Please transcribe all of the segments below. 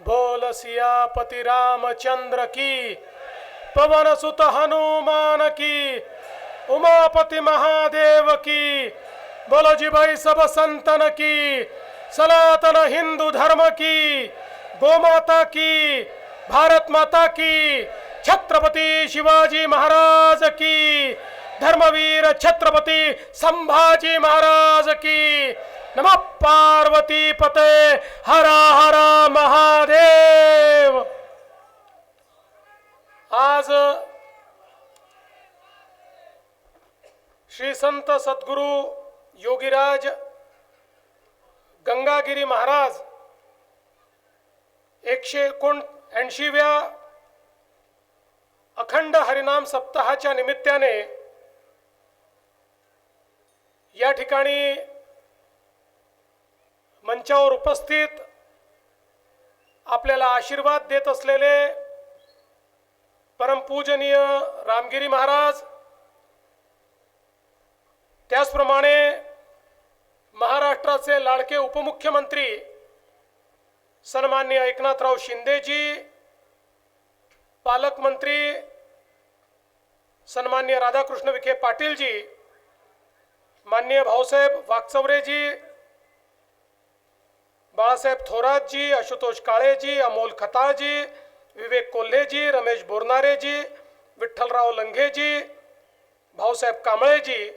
बोल सियापति रामचंद्र की, पवन सुत हनुमान की, उमापति महादेव की, बोलो जी भाई सब संतन की, सनातन हिंदू धर्म की, गोमाता की, भारत माता की, छत्रपति शिवाजी महाराज की, धर्मवीर छत्रपति संभाजी महाराज की। नमः पार्वती पते, हर हर महादेव। आज श्री संत सद्गुरु योगीराज गंगागिरी महाराज 179व्या अखंड हरिनाम सप्ताहाच्या निमित्ताने या ठिकाणी मंचावर उपस्थित आपल्याला आशीर्वाद देत असलेले परमपूजनीय रामगिरी महाराज, त्याचप्रमाणे महाराष्ट्राचे लाडके उपमुख्यमंत्री सन्माननीय एकनाथराव शिंदेजी, पालकमंत्री सन्माननीय राधाकृष्ण विखे पाटीलजी, माननीय भाऊसाहेब वाकचौरेजी, बाळासाहेब थोरातजी, आशुतोष काळेजी, अमोल खताळजी, विवेक कोल्हेजी, रमेश बोरनारेजी, विठ्ठलराव लंघेजी, भाऊसाहेब कांबळेजी,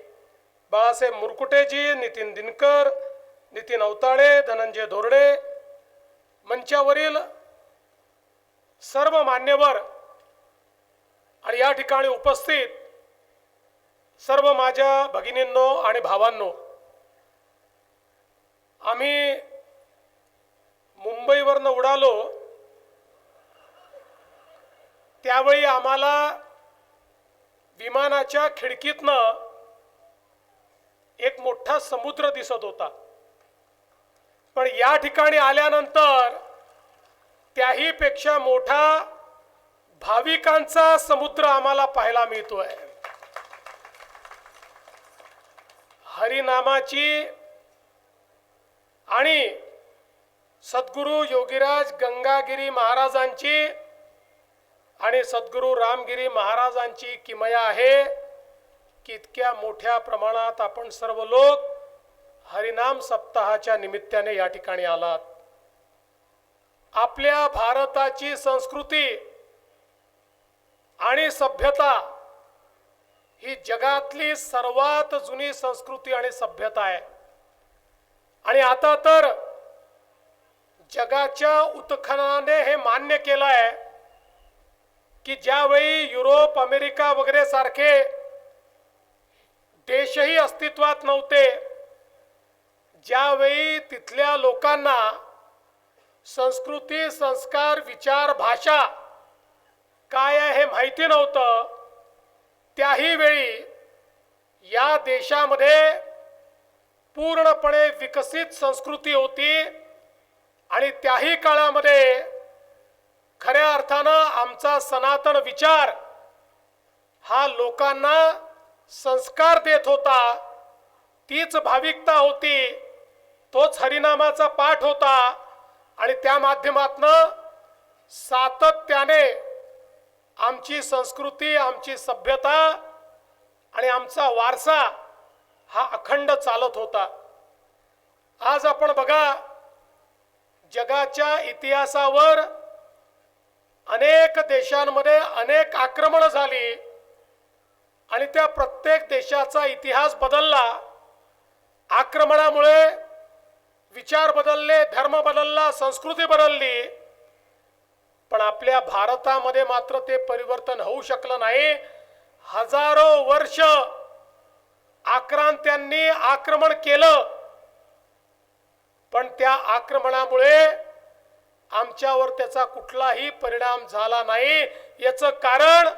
बाळासाहेब मुरकुटेजी, नितीन दिनकर, नितीन अवताळे, धनंजय धोरडे, मंचावरील सर्व मान्यवर आणि या ठिकाणी उपस्थित सर्व माझ्या भगिनींनो आणि भावांनो, आम्ही मुंबईवरनं उडालो त्यावेळी आम्हाला विमानाच्या खिडकीतनं एक मोठा समुद्र दिसत होता, पण या ठिकाणी आल्यानंतर त्याही पेक्षा मोठा भाविकांचा समुद्र आम्हाला पाहायला मिळतोय। हरिनामाची आणि सद्गुरु योगीराज गंगागिरी महाराजांची आणि सद्गुरु रामगिरी महाराजांची किमया आहे की इतक्या मोठ्या प्रमाणात आपण सर्व लोक हरिनाम सप्ताहाच्या निमित्ताने या ठिकाणी आलात। आपल्या भारताची संस्कृती आणि सभ्यता ही जगातली सर्वात जुनी संस्कृती आणि सभ्यता आहे आणि आता तर जगाच्या उत्खननाने हे मान्य केलं आहे की ज्यावेळी युरोप, अमेरिका वगैरे सारखे देशही अस्तित्वात नव्हते, ज्यावेळी तिथल्या लोकांना संस्कृती, संस्कार, विचार, भाषा काय आहे हे माहिती नव्हतं, त्याही वेळी या देशामध्ये पूर्णपणे विकसित संस्कृती होती आणि त्याही काळामध्ये खऱ्या अर्थानं आमचा सनातन विचार हा लोकांना संस्कार देत होता, तीच भाविकता होती, तोच हरिनामाचा पाठ होता आणि त्या माध्यमातनं सातत्याने आमची संस्कृती, आमची सभ्यता आणि आमचा वारसा हा अखंड चालत होता। आज आपण बघा, जगाच्या इतिहासावर अनेक देशांमध्ये अनेक आक्रमण झाली आणि त्या प्रत्येक देशाचा इतिहास बदलला। आक्रमणामुळे विचार बदलले, धर्म बदलला, संस्कृती बदलली, पण आपल्या भारतामध्ये मात्र ते परिवर्तन होऊ शकलं नाही। हजारो वर्ष आक्रांत्यांनी आक्रमण केलं, पण त्या आक्रमणामुळे आमच्यावर त्याचा कुठलाही परिणाम झाला नाही। याचं कारण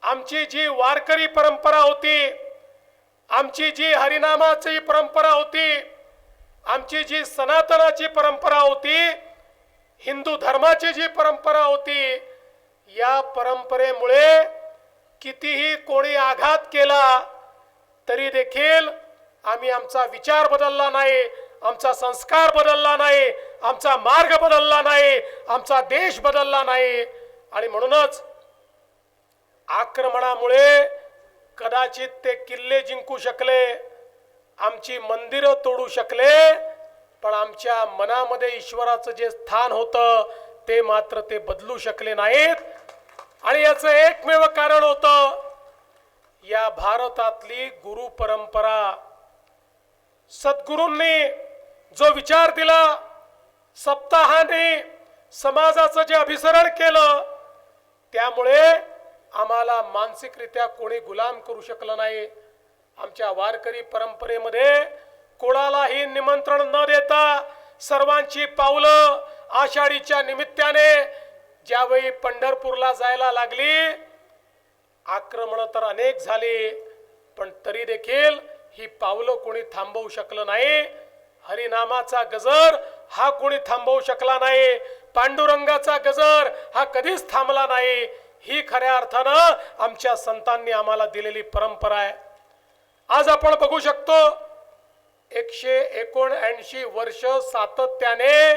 आमची जी वारकरी परंपरा होती, आमची जी हरिनामाची परंपरा होती, आमची जी सनातनाची परंपरा होती, हिंदू धर्माची जी परंपरा होती, या परंपरेमुळे कितीही कोणी आघात केला तरी देखील आम्ही आमचा विचार बदलला नाही, आमचा संस्कार बदलला नाही, आमचा मार्ग बदलला नाही, आमचा देश बदलला नाही. आणि म्हणूनच आक्रमणामुळे कदाचित ते किल्ले जिंकू शकले, आमची मंदिरं तोडू शकले, पण आमच्या मनामध्ये ईश्वराचं जे स्थान होतं ते मात्र ते बदलू शकले नाहीत. आणि याचं एकमेव कारण होतं या भारतातली गुरु परंपरा. सद्गुरूंनी जो विचार दिला, सप्ताहाने समाजाचं जे अभिसरण केलं, त्यामुळे आम्हाला मानसिकरित्या कोणी गुलाम करू शकलं नाही. आमच्या वारकरी परंपरेमध्ये कोणालाही निमंत्रण न देता सर्वांची पावलं आषाढीच्या निमित्ताने ज्यावेळी पंढरपूरला जायला लागली, आक्रमण तर अनेक झाली, पण तरी देखील ही पावलं कोणी थांबवू शकलं नाही. हरिनामाचा गजर हा कोणी थांबवू शकला नाही, पांडुरंगाचा गजर हा कधीच थांबला नाही. ही खऱ्या अर्थानं आमच्या संतांनी आम्हाला दिलेली परंपरा आहे. आज आपण बघू शकतो 179 वर्ष सातत्याने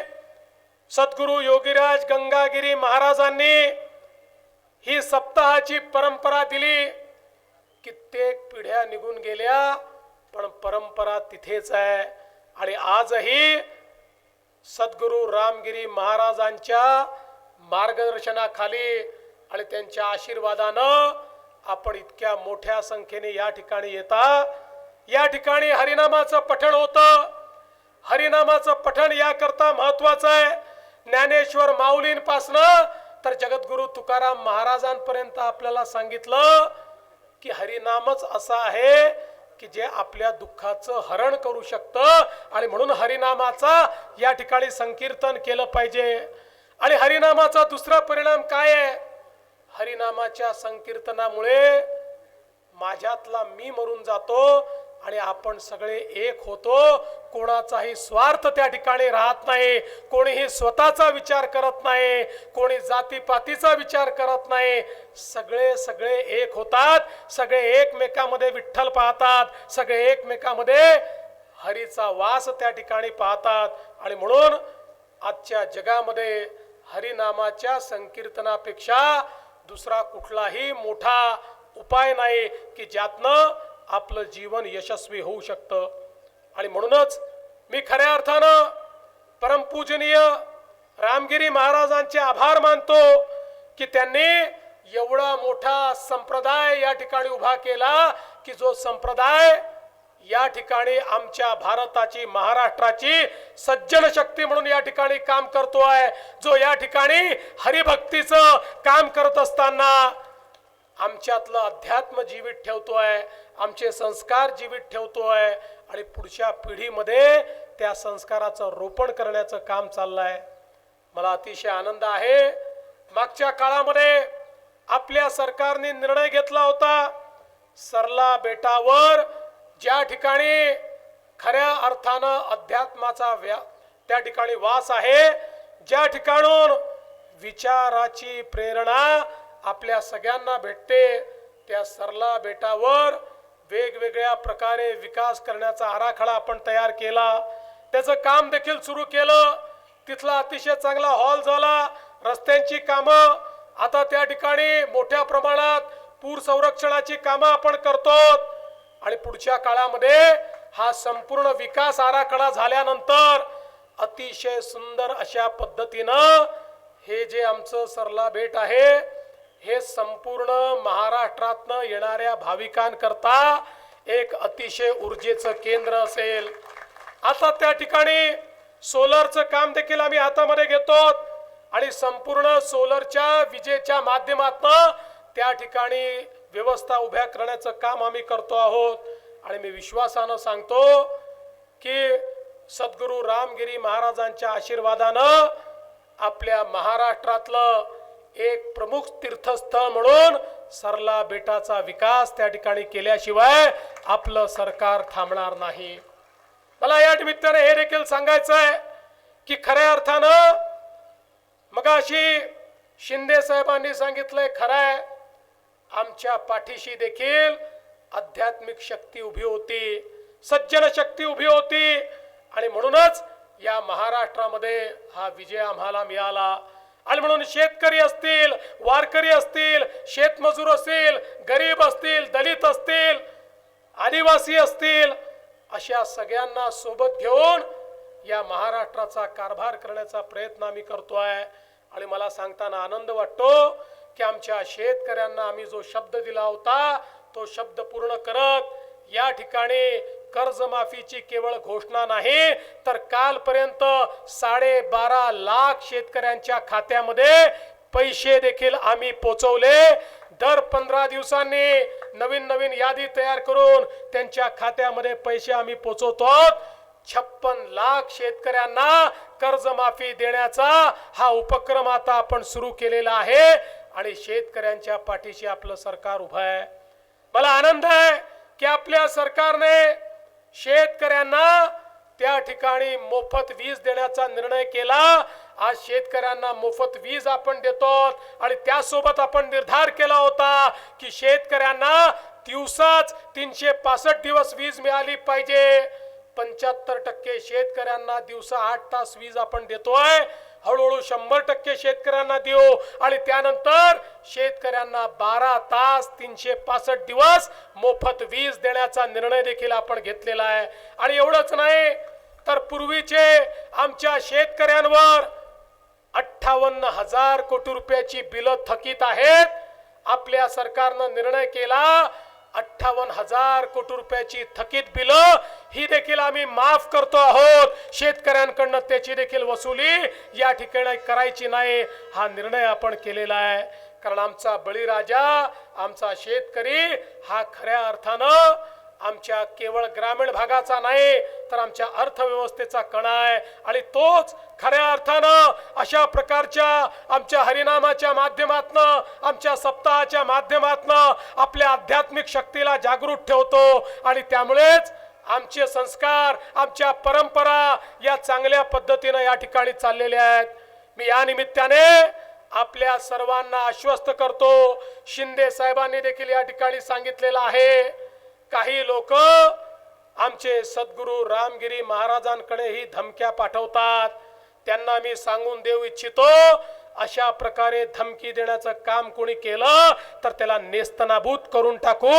सद्गुरु योगीराज गंगागिरी महाराजांनी ही सप्ताहाची परंपरा दिली. कित्येक पिढ्या निघून गेल्या, पण परंपरा तिथेच आहे. आणि आजही सद्गुरु रामगिरी महाराजांच्या मार्गदर्शनाखाली आणि त्यांच्या आशीर्वादानं आपण इतक्या मोठ्या संख्येने या ठिकाणी येता. या ठिकाणी हरिनामाचं पठण होतं. हरिनामाचं पठण याकरता महत्वाचं आहे, ज्ञानेश्वर माऊलींपासनं तर जगद्गुरु तुकाराम महाराजांपर्यंत आपल्याला सांगितलं की हरिनामच असा आहे की जे आपल्या दुःखाचं हरण करू शकतं. आणि म्हणून हरिनामाचा या ठिकाणी संकीर्तन केलं पाहिजे. आणि हरिनामाचा दुसरा परिणाम काय आहे? हरिनामाच्या संकीर्तनामुळे माझ्यातला मी मरून जातो आणि आपण सगळे एक होतो. कोणाचाही स्वार्थ त्या ठिकाणी राहत नाही, कोणीही स्वतःचा विचार करत नाही, कोणी जातीपातीचा विचार करत नाही. सगळे एक होतात, सगळे एकमेकांमध्ये विठ्ठल पाहतात, सगळे एकमेकांमध्ये हरीचा वास त्या ठिकाणी पाहतात. आणि म्हणून आजच्या जगामध्ये हरिनामाच्या संकीर्तनापेक्षा दुसरा कुठलाही मोठा उपाय नाही की ज्यातनं आपलं जीवन यशस्वी होऊ शकतं. आणि म्हणूनच मी खऱ्या अर्थानं परमपूजनीय रामगिरी महाराजांचे आभार मानतो की त्यांनी एवढा मोठा संप्रदाय या ठिकाणी उभा केला की जो संप्रदाय या ठिकाणी आमच्या भारताची, महाराष्ट्राची सज्जन शक्ती म्हणून या ठिकाणी काम करतो आहे, जो या ठिकाणी हरिभक्तीचं काम करत असताना आमच्यातलं अध्यात्म जीवित ठेवतोय, आमचे संस्कार जीवित ठेवतोय आणि पुढच्या पिढीमध्ये त्या संस्काराचं रोपण करण्याचं काम चाललंय. मला अतिशय आनंद आहे. मागच्या काळामध्ये आपल्या सरकारने निर्णय घेतला होता, सरला बेटावर ज्या ठिकाणी खऱ्या अर्थानं अध्यात्माचा त्या ठिकाणी वास आहे, ज्या ठिकाणून विचाराची प्रेरणा आपल्या सगळ्यांना भेटते, त्या सरला बेटावर वेगवेगळ्या प्रकारे विकास करण्याचा आराखडा आपण तयार केला. त्याचं काम देखील सुरू केलं. तिथला अतिशय चांगला हॉल झाला. रस्त्यांची कामं आता त्या ठिकाणी मोठ्या प्रमाणात पूर संरक्षणाची कामं आपण करतो. आणि पुढच्या काळामध्ये हा संपूर्ण विकास आराखडा झाल्यानंतर अतिशय सुंदर अशा पद्धतीनं हे जे आमचं सरला बेट आहे हे संपूर्ण महाराष्ट्रातनं येणाऱ्या भाविकांकरता एक अतिशय ऊर्जेचं केंद्र असेल. आता त्या ठिकाणी सोलरचं काम देखील आम्ही हातामध्ये घेतो आणि संपूर्ण सोलरच्या विजेच्या माध्यमातून त्या ठिकाणी व्यवस्था उभ्या करण्याचं काम आम्ही करतो आहोत. आणि मी विश्वासानं सांगतो की सद्गुरू रामगिरी महाराजांच्या आशीर्वादानं आपल्या महाराष्ट्रातलं एक प्रमुख तीर्थस्थळ म्हणून सरला बेटाचा विकास त्या ठिकाणी केल्याशिवाय आपलं सरकार थांबणार नाही. मला या निमित्ताने हे देखील सांगायचं आहे की खऱ्या अर्थानं मगाशी शिंदे साहेबांनी सांगितलंय, खरं आहे, आमच्या पाठीशी देखील आध्यात्मिक शक्ती उभी होती, सज्जन शक्ती उभी होती. आणि म्हणूनच या या महाराष्ट्रामध्ये हा विजय आम्हाला मिळाला। आणि म्हणून शेतकरी असतील, वारकरी असतील, शेतमजूर असतील, गरीब असतील, दलित असतील, आदिवासी असतील, अशा सगळ्यांना सोबत घेऊन या महाराष्ट्राचा कारभार करण्याचा प्रयत्न आम्ही करतोय। आणि मला सांगताना आनंद वाटतो की आमच्या शेतकऱ्यांना आम्ही जो शब्द दिला होता तो शब्द पूर्ण करत या ठिकाणी कर्जमाफीची केवळ घोषणा नाही तर कालपर्यंत 12.5 लाख शेतकऱ्यांच्या खात्यामध्ये पैसे देखील आम्ही पोहोचवले। दर 15 दिवसांनी नवीन यादी तयार करून त्यांच्या खात्यामध्ये पैसे आम्ही पोहोचवतो। 56 लाख शेतकऱ्यांना कर्जमाफी देण्याचा हा उपक्रम आता आपण सुरू केलेला आहे आणि शेतकऱ्यांच्या पाठीशी आपलं सरकार उभं आहे। मला आनंद आहे की आपल्या सरकारने शेतकऱ्यांना त्या ठिकाणी मोफत वीज देण्याचा निर्णय केला। आज शेतकऱ्यांना मोफत वीज आपण देतो आणि त्यासोबत आपण निर्धार केला होता की शेतकऱ्यांना दिवसाच 365 दिवस वीज मिळाली पाहिजे। 75% शेतकऱ्यांना दिवसा 8 तास वीज आपण देतोय। हळूहळू 100% शेतकऱ्यांना देऊ आणि त्यानंतर शेतकऱ्यांना 12 तास 365 दिवस मोफत वीज देण्याचा निर्णय देखील आपण घेतलेला आहे। आणि एवढंच नाही तर पूर्वीचे आमच्या शेतकऱ्यांवर 58,000 कोटी रुपयाची बिलं थकीत आहेत। आपल्या सरकारनं निर्णय केला 58,000 कोटी रुपयाची थकीत बिलं ही देखील आम्ही माफ करतो आहोत। शेतकऱ्यांकडून त्याची देखील वसुली या ठिकाणी करायची नाही हा निर्णय आपण केलेला आहे। कारण आमचा बळीराजा आमचा शेतकरी हा खऱ्या अर्थानं आमच्या केवळ ग्रामीण भागाचा नाही तर आमच्या अर्थव्यवस्थेचा कणा आहे आणि तोच खऱ्या अर्थानं अशा प्रकारच्या आमच्या हरिनामाच्या माध्यमातनं आमच्या सप्ताहाच्या माध्यमातनं आपल्या आध्यात्मिक शक्तीला जागृत ठेवतो आणि त्यामुळेच आमचे संस्कार आमच्या परंपरा या चांगल्या पद्धतीने या ठिकाणी चाललेल्या आहेत। मी या निमित्ताने आपल्या सर्वांना आश्वस्त करतो, शिंदे साहेबांनी देखील या ठिकाणी सांगितलेलं आहे, काही लोक आमचे सद्गुरू रामगिरी महाराजांकडे ही धमक्या पाठवतात। त्यांना मी सांगून देऊ इच्छितो अशा प्रकारे धमकी देण्याचं काम कोणी केलं तर त्याला नेस्तनाबूत करून टाकू।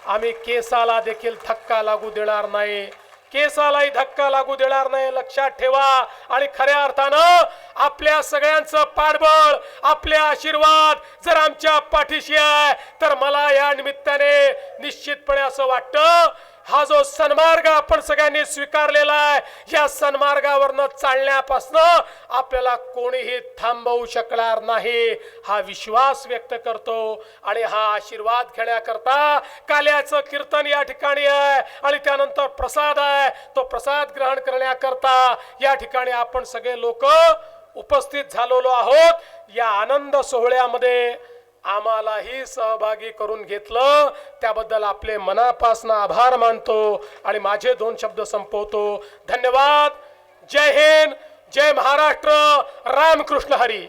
आम्ही केसाला देखील धक्का लागू देणार नाही, केसालाही धक्का लागू देणार नाही, लक्षात ठेवा। आणि खऱ्या अर्थानं आपल्या सगळ्यांचं पाठबळ आपले आशीर्वाद जर आमच्या पाठीशी आहे तर मला या निमित्ताने निश्चितपणे असं वाटतं हा जो सन्मार्ग आपण सगळ्यांनी स्वीकारलेला आहे या सन्मार्गावरनं चालण्यापासून आपल्याला कोणीही थांबवू शकणार नाही हा विश्वास व्यक्त करतो। आणि हा आशीर्वाद घेण्याकरता काल्याचं कीर्तन या ठिकाणी आहे आणि त्यानंतर प्रसाद आहे, तो प्रसाद ग्रहण करण्याकरता या ठिकाणी आपण सगळे लोक उपस्थित झालेलो आहोत। या आनंद सोहळ्यामध्ये आम्हालाही सहभागी करून घेतलं त्याबद्दल आपले मनापासून आभार मानतो आणि माझे 2 शब्द संपवतो। धन्यवाद। जय हिंद, जय महाराष्ट्र, रामकृष्ण हरी।